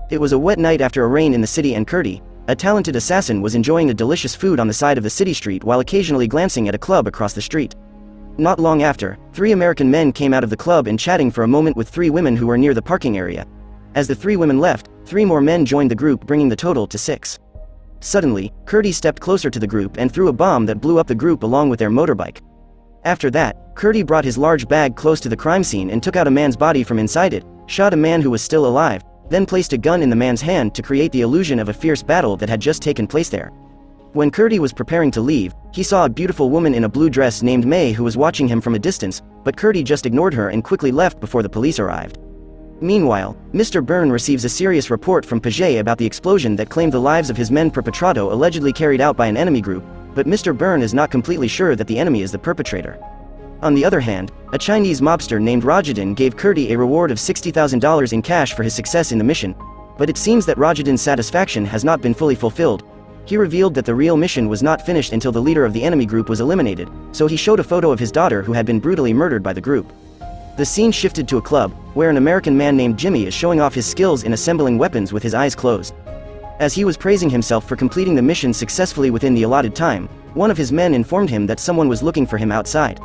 It was a wet night after a rain in the city, and Kurti, a talented assassin, was enjoying a delicious food on the side of the city street while occasionally glancing at a club across the street. Not long after, 3 American men came out of the club and chatting for a moment with 3 women who were near the parking area. As the 3 women left, 3 more men joined the group, bringing the total to 6. Suddenly, Kurti stepped closer to the group and threw a bomb that blew up the group along with their motorbike. After that, Kurti brought his large bag close to the crime scene and took out a man's body from inside it, shot a man who was still alive, then placed a gun in the man's hand to create the illusion of a fierce battle that had just taken place there. When Kurti was preparing to leave, he saw a beautiful woman in a blue dress named May who was watching him from a distance, but Kurti just ignored her and quickly left before the police arrived. Meanwhile, Mr. Byrne receives a serious report from Paget about the explosion that claimed the lives of his men perpetrato, allegedly carried out by an enemy group, but Mr. Byrne is not completely sure that the enemy is the perpetrator. On the other hand, a Chinese mobster named Rajadin gave Kurti a reward of $60,000 in cash for his success in the mission, but it seems that Rajadin's satisfaction has not been fully fulfilled. He revealed that the real mission was not finished until the leader of the enemy group was eliminated, so he showed a photo of his daughter who had been brutally murdered by the group. The scene shifted to a club, where an American man named Jimmy is showing off his skills in assembling weapons with his eyes closed. As he was praising himself for completing the mission successfully within the allotted time, one of his men informed him that someone was looking for him outside.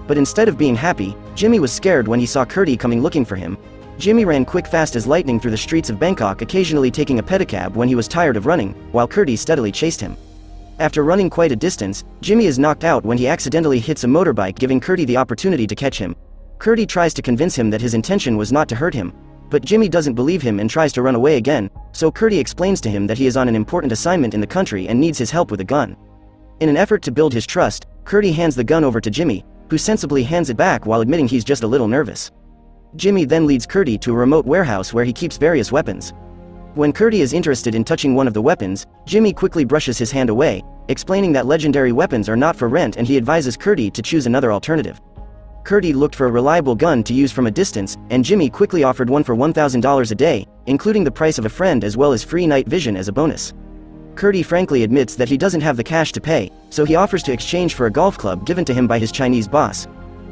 But instead of being happy, Jimmy was scared when he saw Kurti coming looking for him. Jimmy ran quick fast as lightning through the streets of Bangkok, occasionally taking a pedicab when he was tired of running, while Kurti steadily chased him. After running quite a distance, Jimmy is knocked out when he accidentally hits a motorbike, giving Kurti the opportunity to catch him. Kurti tries to convince him that his intention was not to hurt him, but Jimmy doesn't believe him and tries to run away again, so Kurti explains to him that he is on an important assignment in the country and needs his help with a gun. In an effort to build his trust, Kurti hands the gun over to Jimmy, who sensibly hands it back while admitting he's just a little nervous. Jimmy then leads Kurti to a remote warehouse where he keeps various weapons. When Kurti is interested in touching one of the weapons, Jimmy quickly brushes his hand away, explaining that legendary weapons are not for rent, and he advises Kurti to choose another alternative. Kurti looked for a reliable gun to use from a distance, and Jimmy quickly offered one for $1,000 a day, including the price of a friend as well as free night vision as a bonus. Kurti frankly admits that he doesn't have the cash to pay, so he offers to exchange for a golf club given to him by his Chinese boss.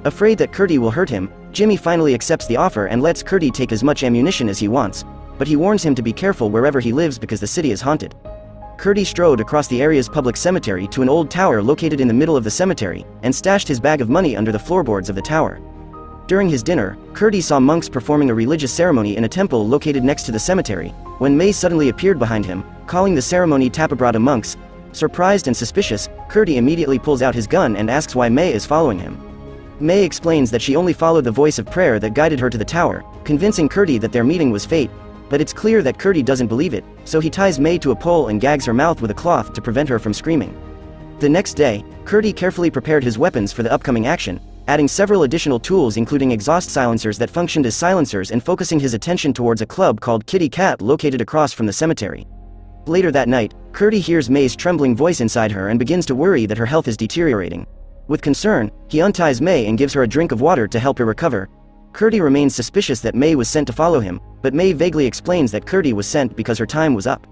Afraid that Kurti will hurt him, Jimmy finally accepts the offer and lets Kurti take as much ammunition as he wants, but he warns him to be careful wherever he lives because the city is haunted. Kurti strode across the area's public cemetery to an old tower located in the middle of the cemetery, and stashed his bag of money under the floorboards of the tower. During his dinner, Kurti saw monks performing a religious ceremony in a temple located next to the cemetery, when May suddenly appeared behind him, calling the ceremony Tapabrata monks. Surprised and suspicious, Kurti immediately pulls out his gun and asks why May is following him. May explains that she only followed the voice of prayer that guided her to the tower, convincing Kurti that their meeting was fate, but it's clear that Kurti doesn't believe it, so he ties May to a pole and gags her mouth with a cloth to prevent her from screaming. The next day, Kurti carefully prepared his weapons for the upcoming action, adding several additional tools including exhaust silencers that functioned as silencers, and focusing his attention towards a club called Kitty Cat located across from the cemetery. Later that night, Kurti hears May's trembling voice inside her and begins to worry that her health is deteriorating. With concern, he unties May and gives her a drink of water to help her recover. Kurti remains suspicious that May was sent to follow him, but May vaguely explains that Kurti was sent because her time was up.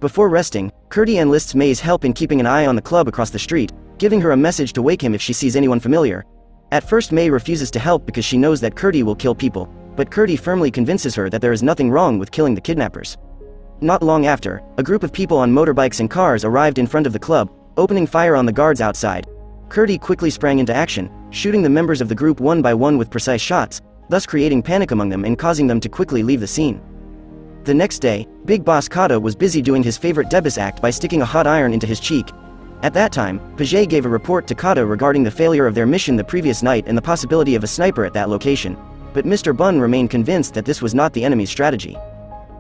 Before resting, Kurti enlists May's help in keeping an eye on the club across the street, giving her a message to wake him if she sees anyone familiar. At first May refuses to help because she knows that Kurti will kill people, but Kurti firmly convinces her that there is nothing wrong with killing the kidnappers. Not long after, a group of people on motorbikes and cars arrived in front of the club, opening fire on the guards outside. Kurti quickly sprang into action, shooting the members of the group one by one with precise shots, thus creating panic among them and causing them to quickly leave the scene. The next day, Big Boss Kata was busy doing his favorite Debus act by sticking a hot iron into his cheek. At that time, Paget gave a report to Kata regarding the failure of their mission the previous night and the possibility of a sniper at that location, but Mr. Bun remained convinced that this was not the enemy's strategy.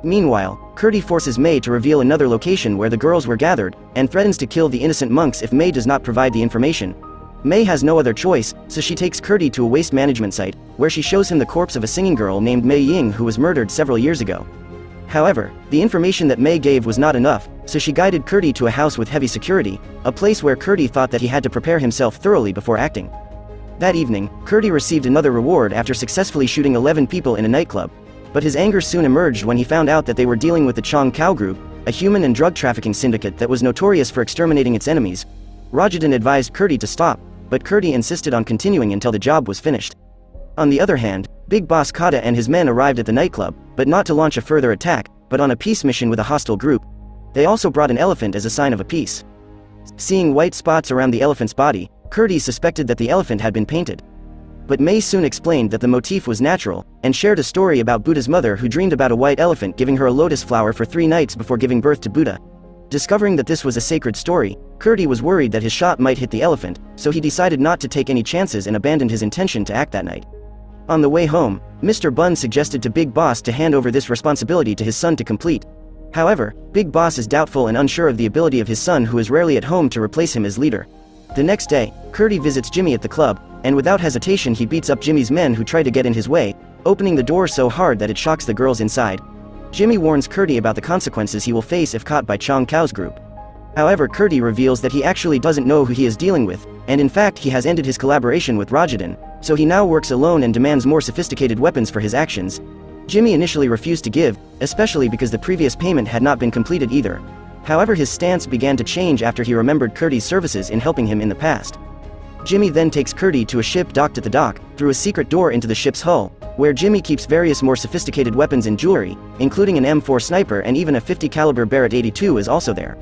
Meanwhile, Kurti forces May to reveal another location where the girls were gathered, and threatens to kill the innocent monks if May does not provide the information. May has no other choice, so she takes Kurti to a waste management site, where she shows him the corpse of a singing girl named Mei Ying who was murdered several years ago. However, the information that May gave was not enough, so she guided Kurti to a house with heavy security, a place where Kurti thought that he had to prepare himself thoroughly before acting. That evening, Kurti received another reward after successfully shooting 11 people in a nightclub, but his anger soon emerged when he found out that they were dealing with the Chong Cow Group, a human and drug trafficking syndicate that was notorious for exterminating its enemies. Rajadin advised Kurti to stop, but Kurti insisted on continuing until the job was finished. On the other hand, Big Boss Kata and his men arrived at the nightclub, but not to launch a further attack, but on a peace mission with a hostile group. They also brought an elephant as a sign of a peace. Seeing white spots around the elephant's body, Curdy suspected that the elephant had been painted. But May soon explained that the motif was natural, and shared a story about Buddha's mother who dreamed about a white elephant giving her a lotus flower for 3 nights before giving birth to Buddha. Discovering that this was a sacred story, Curdy was worried that his shot might hit the elephant, so he decided not to take any chances and abandoned his intention to act that night. On the way home, Mr. Bun suggested to Big Boss to hand over this responsibility to his son to complete. However, Big Boss is doubtful and unsure of the ability of his son, who is rarely at home, to replace him as leader. The next day, Curdy visits Jimmy at the club, and without hesitation he beats up Jimmy's men who try to get in his way, opening the door so hard that it shocks the girls inside. Jimmy warns Curdy about the consequences he will face if caught by Chong Kao's group. However, Curdy reveals that he actually doesn't know who he is dealing with, and in fact he has ended his collaboration with Rajadan, so he now works alone and demands more sophisticated weapons for his actions. Jimmy initially refused to give, especially because the previous payment had not been completed either. However, his stance began to change after he remembered Curdy's services in helping him in the past. Jimmy then takes Curdy to a ship docked at the dock, through a secret door into the ship's hull, where Jimmy keeps various more sophisticated weapons and jewelry, including an M4 sniper, and even a 50 caliber Barrett 82 is also there.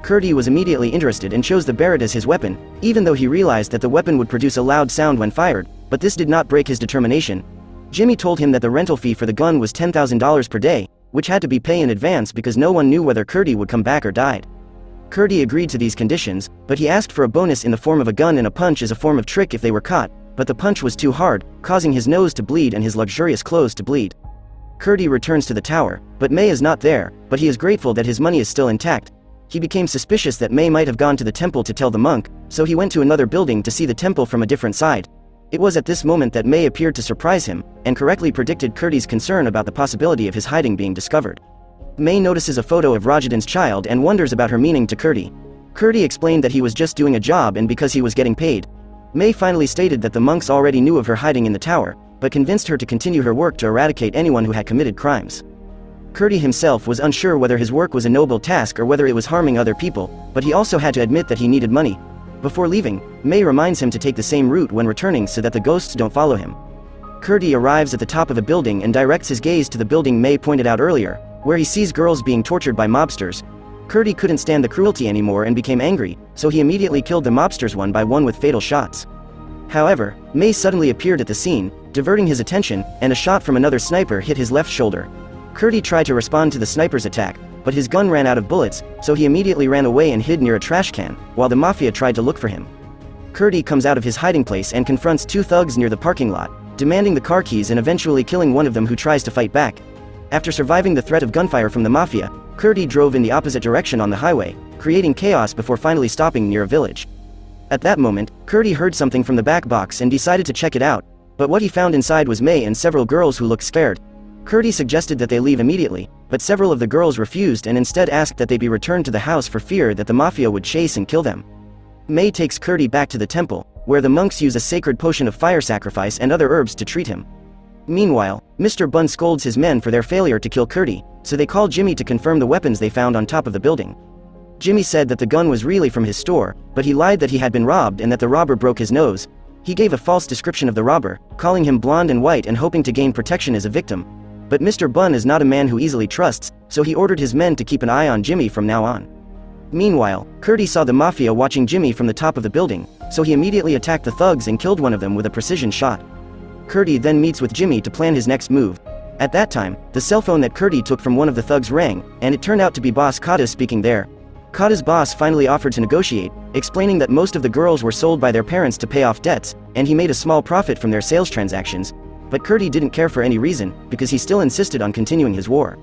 Curdy was immediately interested and chose the Barrett as his weapon, even though he realized that the weapon would produce a loud sound when fired, but this did not break his determination. Jimmy told him that the rental fee for the gun was $10,000 per day, which had to be paid in advance because no one knew whether Curdy would come back or died. Curdy agreed to these conditions, but he asked for a bonus in the form of a gun and a punch as a form of trick if they were caught, but the punch was too hard, causing his nose to bleed and his luxurious clothes to bleed. Curdy returns to the tower, but May is not there, but he is grateful that his money is still intact. He became suspicious that May might have gone to the temple to tell the monk, so he went to another building to see the temple from a different side. It was at this moment that May appeared to surprise him, and correctly predicted Curdy's concern about the possibility of his hiding being discovered. May notices a photo of Rajadan's child and wonders about her meaning to Curdy. Curdy explained that he was just doing a job and because he was getting paid. May finally stated that the monks already knew of her hiding in the tower, but convinced her to continue her work to eradicate anyone who had committed crimes. Curdy himself was unsure whether his work was a noble task or whether it was harming other people, but he also had to admit that he needed money. Before leaving, May reminds him to take the same route when returning so that the ghosts don't follow him. Curdy arrives at the top of a building and directs his gaze to the building May pointed out earlier, where he sees girls being tortured by mobsters. Curdy couldn't stand the cruelty anymore and became angry, so he immediately killed the mobsters one by one with fatal shots. However, May suddenly appeared at the scene, diverting his attention, and a shot from another sniper hit his left shoulder. Curdy tried to respond to the sniper's attack, but his gun ran out of bullets, so he immediately ran away and hid near a trash can, while the mafia tried to look for him. Curdy comes out of his hiding place and confronts 2 thugs near the parking lot, demanding the car keys and eventually killing one of them who tries to fight back. After surviving the threat of gunfire from the mafia, Curdy drove in the opposite direction on the highway, creating chaos before finally stopping near a village. At that moment, Curdy heard something from the back box and decided to check it out, but what he found inside was May and several girls who looked scared. Curdy suggested that they leave immediately, but several of the girls refused and instead asked that they be returned to the house for fear that the mafia would chase and kill them. May takes Curdy back to the temple, where the monks use a sacred potion of fire sacrifice and other herbs to treat him. Meanwhile, Mr. Bun scolds his men for their failure to kill Curdy, so they call Jimmy to confirm the weapons they found on top of the building. Jimmy said that the gun was really from his store, but he lied that he had been robbed and that the robber broke his nose. He gave a false description of the robber, calling him blonde and white and hoping to gain protection as a victim. But Mr. Bun is not a man who easily trusts, so he ordered his men to keep an eye on Jimmy from now on. Meanwhile, Curdy saw the mafia watching Jimmy from the top of the building, so he immediately attacked the thugs and killed one of them with a precision shot. Curdy then meets with Jimmy to plan his next move. At that time, the cell phone that Curdy took from one of the thugs rang, and it turned out to be Boss Kata speaking there. Kata's boss finally offered to negotiate, explaining that most of the girls were sold by their parents to pay off debts, and he made a small profit from their sales transactions. But Curdy didn't care for any reason, because he still insisted on continuing his war.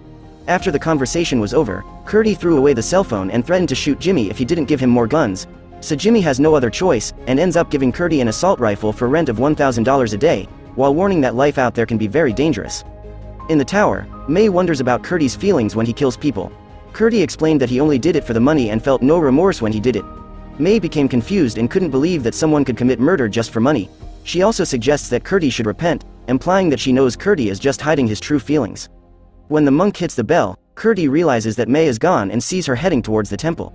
After the conversation was over, Curdy threw away the cell phone and threatened to shoot Jimmy if he didn't give him more guns. So Jimmy has no other choice, and ends up giving Curdy an assault rifle for rent of $1,000 a day, while warning that life out there can be very dangerous. In the tower, May wonders about Curdy's feelings when he kills people. Curdy explained that he only did it for the money and felt no remorse when he did it. May became confused and couldn't believe that someone could commit murder just for money. She also suggests that Curdy should repent, implying that she knows Curdy is just hiding his true feelings. When the monk hits the bell, Curdy realizes that May is gone and sees her heading towards the temple.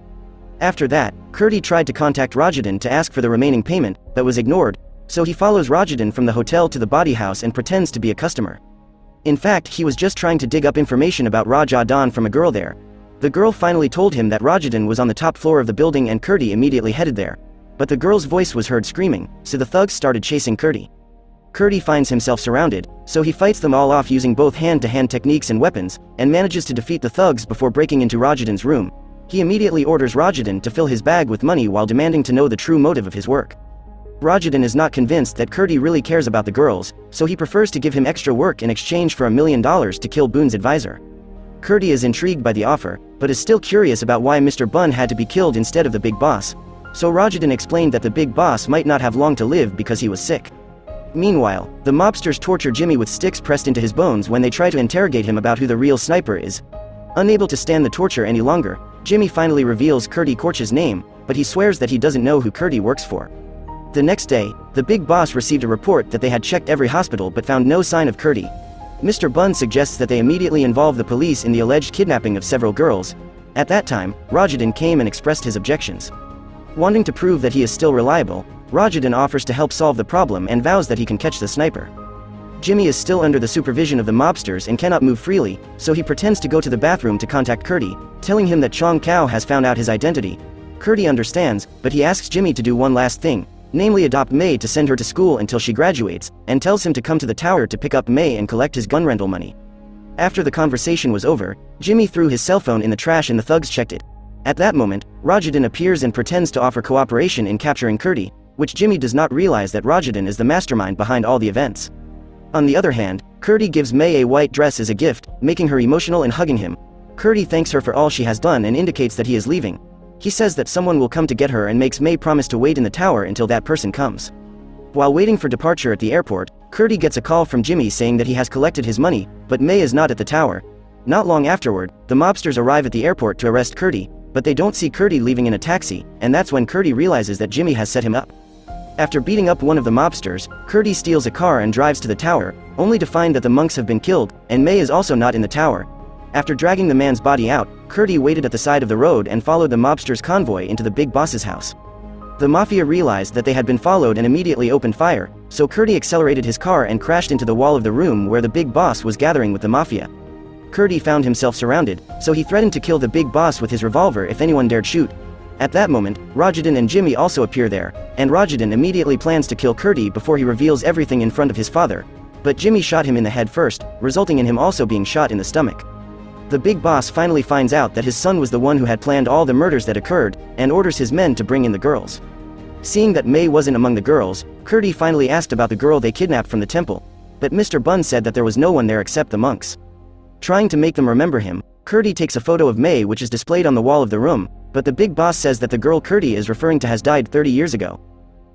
After that, Curdy tried to contact Rajadan to ask for the remaining payment, but was ignored. so he follows Rajadan from the hotel to the body house and pretends to be a customer. In fact, he was just trying to dig up information about Rajadan from a girl there. The girl finally told him that Rajadan was on the top floor of the building and Kurti immediately headed there. But the girl's voice was heard screaming, so the thugs started chasing Kurti. Kurti finds himself surrounded, so he fights them all off using both hand-to-hand techniques and weapons, and manages to defeat the thugs before breaking into Rajadan's room. He immediately orders Rajadan to fill his bag with money while demanding to know the true motive of his work. Rajadan is not convinced that Kurti really cares about the girls, so he prefers to give him extra work in exchange for $1 million to kill Boon's advisor. Kurti is intrigued by the offer, but is still curious about why Mr. Bun had to be killed instead of the big boss. So Rajadan explained that the big boss might not have long to live because he was sick. Meanwhile, the mobsters torture Jimmy with sticks pressed into his bones when they try to interrogate him about who the real sniper is. Unable to stand the torture any longer, Jimmy finally reveals Kurti Korch's name, but he swears that he doesn't know who Kurti works for. The next day, the big boss received a report that they had checked every hospital but found no sign of Kurti. Mr. Bun suggests that they immediately involve the police in the alleged kidnapping of several girls. At that time, Rajadan came and expressed his objections. Wanting to prove that he is still reliable, Rajadan offers to help solve the problem and vows that he can catch the sniper. Jimmy is still under the supervision of the mobsters and cannot move freely, so he pretends to go to the bathroom to contact Kurti, telling him that Chong Kao has found out his identity. Kurti understands, but he asks Jimmy to do one last thing, namely adopt May to send her to school until she graduates, and tells him to come to the tower to pick up May and collect his gun rental money. After the conversation was over, Jimmy threw his cell phone in the trash and the thugs checked it. At that moment, Rajadan appears and pretends to offer cooperation in capturing Kurti, which Jimmy does not realize that Rajadan is the mastermind behind all the events. On the other hand, Kurti gives May a white dress as a gift, making her emotional and hugging him. Kurti thanks her for all she has done and indicates that he is leaving. He says that someone will come to get her and makes May promise to wait in the tower until that person comes. While waiting for departure at the airport, Kurti gets a call from Jimmy saying that he has collected his money, but May is not at the tower. Not long afterward, the mobsters arrive at the airport to arrest Kurti, but they don't see Kurti leaving in a taxi, and that's when Kurti realizes that Jimmy has set him up. After beating up one of the mobsters, Kurti steals a car and drives to the tower, only to find that the monks have been killed, and May is also not in the tower. After dragging the man's body out, Kurti waited at the side of the road and followed the mobsters' convoy into the big boss's house. The mafia realized that they had been followed and immediately opened fire, so Kurti accelerated his car and crashed into the wall of the room where the big boss was gathering with the mafia. Kurti found himself surrounded, so he threatened to kill the big boss with his revolver if anyone dared shoot. At that moment, Rajadan and Jimmy also appear there, and Rajadan immediately plans to kill Kurti before he reveals everything in front of his father. But Jimmy shot him in the head first, resulting in him also being shot in the stomach. The big boss finally finds out that his son was the one who had planned all the murders that occurred, and orders his men to bring in the girls. Seeing that May wasn't among the girls, Kurti finally asked about the girl they kidnapped from the temple. But Mr. Bun said that there was no one there except the monks. Trying to make them remember him, Kurti takes a photo of May which is displayed on the wall of the room, but the big boss says that the girl Kurti is referring to has died 30 years ago.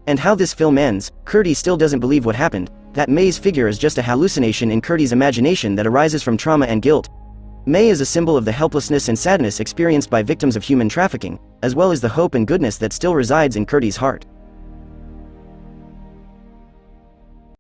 And how this film ends, Kurti still doesn't believe what happened, that May's figure is just a hallucination in Kurti's imagination that arises from trauma and guilt. May is a symbol of the helplessness and sadness experienced by victims of human trafficking, as well as the hope and goodness that still resides in Kurti's heart.